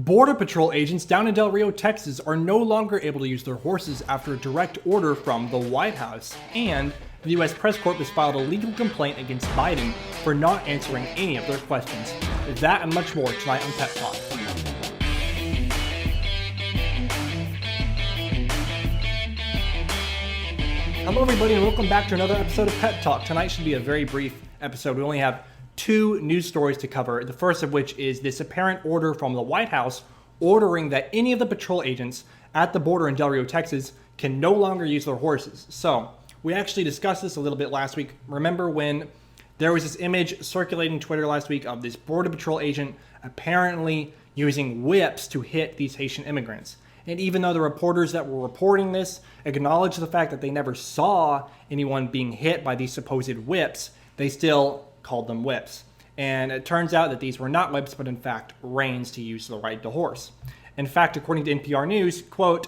Border Patrol agents down in Del Rio, Texas are no longer able to use their horses after a direct order from the White House, and the U.S. Press Corps has filed a legal complaint against Biden for not answering any of their questions. That and much more tonight on Pepp Talk. Hello everybody and welcome back to another episode of Pepp Talk. Tonight should be a very brief episode. We only have two news stories to cover, the first of which is this apparent order from the White House ordering that any of the patrol agents at the border in Del Rio, Texas can no longer use their horses. So, we actually discussed this a little bit last week. Remember when there was this image circulating Twitter last week of this Border Patrol agent apparently using whips to hit these Haitian immigrants? And even though the reporters that were reporting this acknowledged the fact that they never saw anyone being hit by these supposed whips, they still called them whips. And it turns out that these were not whips, but in fact reins to use to ride the horse. In fact, according to NPR News, quote,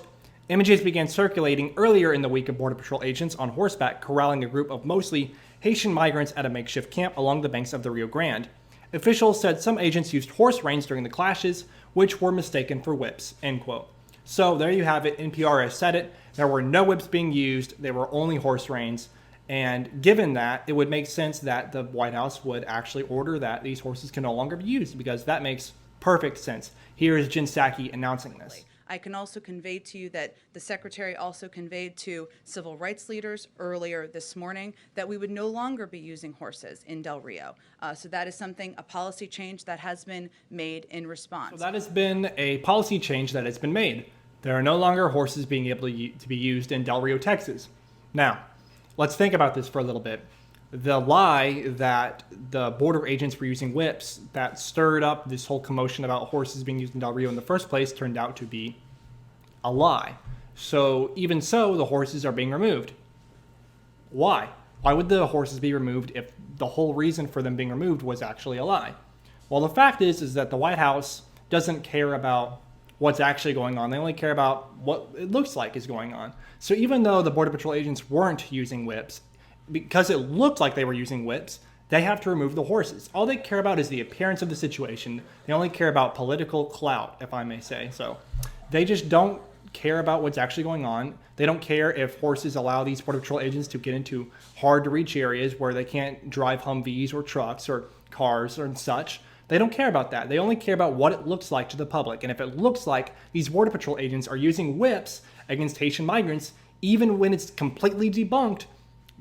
images began circulating earlier in the week of Border Patrol agents on horseback corralling a group of mostly Haitian migrants at a makeshift camp along the banks of the Rio Grande. Officials said some agents used horse reins during the clashes, which were mistaken for whips, end quote. So there you have it. NPR has said it. There were no whips being used. They were only horse reins. And given that, it would make sense that the White House would actually order that these horses can no longer be used, because that makes perfect sense. Here is Jen Psaki announcing this. I can also convey to you that the Secretary also conveyed to civil rights leaders earlier this morning that we would no longer be using horses in Del Rio. So that is something, a policy change that has been made in response. So that has been a policy change that has been made. There are no longer horses being able to be used in Del Rio, Texas. Now, let's think about this for a little bit. The lie that the border agents were using whips that stirred up this whole commotion about horses being used in Del Rio in the first place turned out to be a lie. So even so, the horses are being removed. Why? Why would the horses be removed if the whole reason for them being removed was actually a lie? Well, the fact is that the White House doesn't care about what's actually going on. They only care about what it looks like is going on. So even though the Border Patrol agents weren't using whips, because it looked like they were using whips, they have to remove the horses. All they care about is the appearance of the situation. They only care about political clout, if I may say. So they just don't care about what's actually going on. They don't care if horses allow these Border Patrol agents to get into hard to reach areas where they can't drive Humvees or trucks or cars or such. They don't care about that. They only care about what it looks like to the public. And if it looks like these Border Patrol agents are using whips against Haitian migrants, even when it's completely debunked,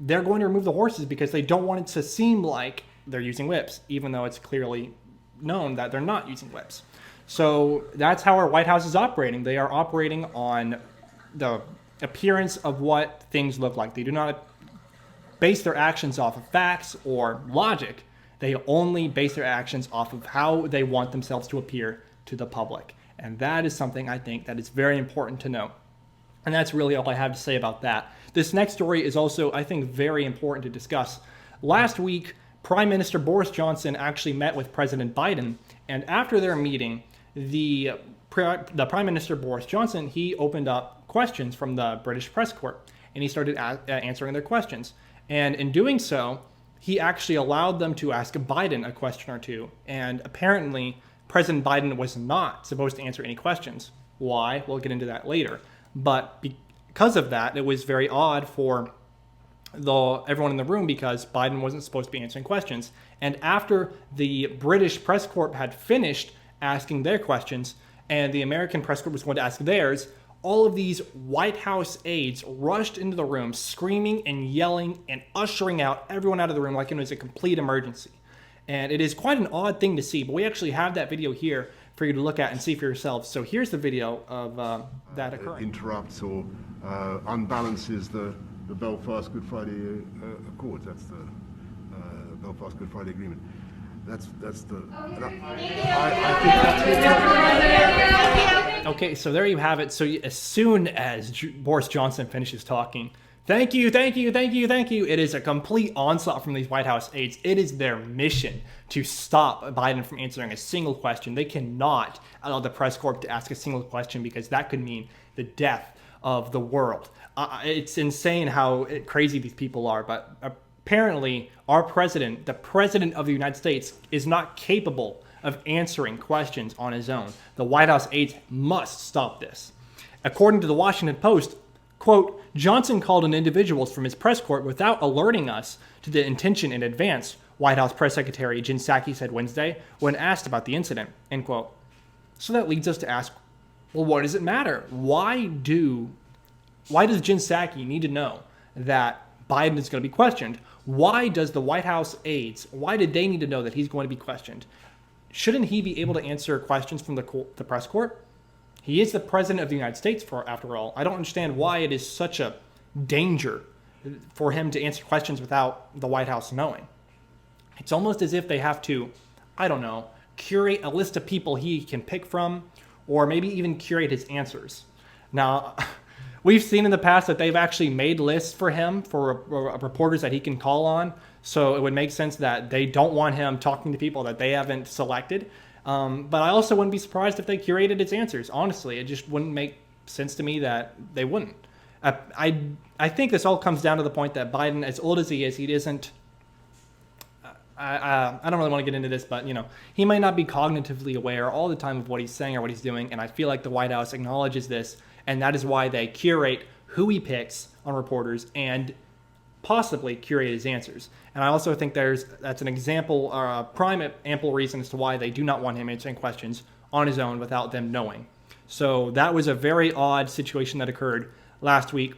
they're going to remove the horses because they don't want it to seem like they're using whips, even though it's clearly known that they're not using whips. So that's how our White House is operating. They are operating on the appearance of what things look like. They do not base their actions off of facts or logic. They only base their actions off of how they want themselves to appear to the public. And that is something I think that is very important to know. And that's really all I have to say about that. This next story is also, I think, very important to discuss. Last week, Prime Minister Boris Johnson actually met with President Biden. And after their meeting, the Prime Minister Boris Johnson, he opened up questions from the British Press Corps. And he started answering their questions. And in doing so, he actually allowed them to ask Biden a question or two. And apparently, President Biden was not supposed to answer any questions. Why? We'll get into that later. But because of that, it was very odd for everyone in the room because Biden wasn't supposed to be answering questions. And after the British Press Corps had finished asking their questions and the American Press Corps was going to ask theirs, all of these White House aides rushed into the room screaming and yelling and ushering out everyone out of the room like it was a complete emergency. And it is quite an odd thing to see, but we actually have that video here for you to look at and see for yourselves. So here's the video of that occurring. Interrupts or unbalances the Belfast Good Friday Accords. That's the Belfast Good Friday Agreement. That's the. I think that's Okay, so there you have it. So as soon as Boris Johnson finishes talking, thank you. It is a complete onslaught from these White House aides. It is their mission to stop Biden from answering a single question. They cannot allow the press corps to ask a single question because that could mean the death of the world. It's insane how crazy these people are, but apparently our president, the president of the United States, is not capable of answering questions on his own. The White House aides must stop this. According to the Washington Post, quote, Johnson called in individuals from his press corps without alerting us to the intention in advance, White House Press Secretary Jen Psaki said Wednesday when asked about the incident, end quote. So that leads us to ask, well, what does it matter? Why does Jen Psaki need to know that Biden is going to be questioned? Why does the White House aides, why did they need to know that he's going to be questioned? Shouldn't he be able to answer questions from the press corps? He is the president of the United States, after all. I don't understand why it is such a danger for him to answer questions without the White House knowing. It's almost as if they have to, I don't know, curate a list of people he can pick from, or maybe even curate his answers. Now, we've seen in the past that they've actually made lists for him, for reporters that he can call on. So it would make sense that they don't want him talking to people that they haven't selected. But I also wouldn't be surprised if they curated his answers. Honestly, it just wouldn't make sense to me that they wouldn't. I think this all comes down to the point that Biden, as old as he is, he isn't. I don't really want to get into this, but he might not be cognitively aware all the time of what he's saying or what he's doing, and I feel like the White House acknowledges this, and that is why they curate who he picks on reporters and possibly curate his answers. And I also think that's an example, or a prime ample reason as to why they do not want him answering questions on his own without them knowing. So that was a very odd situation that occurred last week.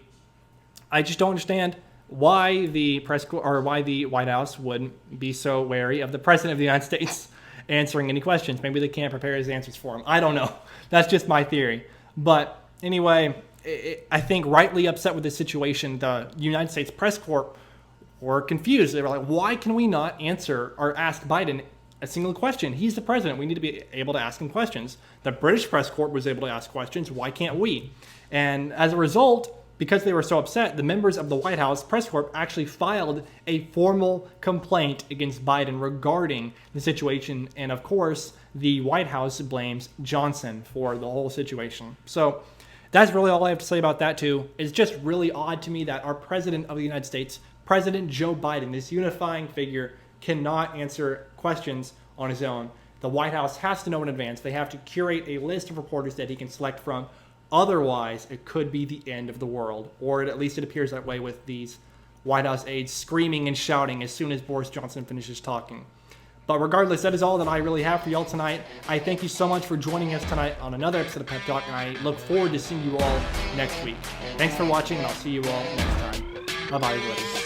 I just don't understand why the White House would be so wary of the President of the United States answering any questions. Maybe they can't prepare his answers for him. I don't know. That's just my theory. But anyway, I think rightly upset with this situation, the United States press corps were confused. They were like, why can we not answer or ask Biden a single question? He's the president. We need to be able to ask him questions. The British press corps was able to ask questions. Why can't we? And as a result, because they were so upset, the members of the White House press corps actually filed a formal complaint against Biden regarding the situation. And of course, the White House blames Johnson for the whole situation. So that's really all I have to say about that too. It's just really odd to me that our president of the United States, President Joe Biden, this unifying figure, cannot answer questions on his own. The White House has to know in advance. They have to curate a list of reporters that he can select from. Otherwise, it could be the end of the world, or at least it appears that way with these White House aides screaming and shouting as soon as Boris Johnson finishes talking. But regardless, that is all that I really have for y'all tonight. I thank you so much for joining us tonight on another episode of Pepp Talk, and I look forward to seeing you all next week. Thanks for watching, and I'll see you all next time. Bye-bye, everybody.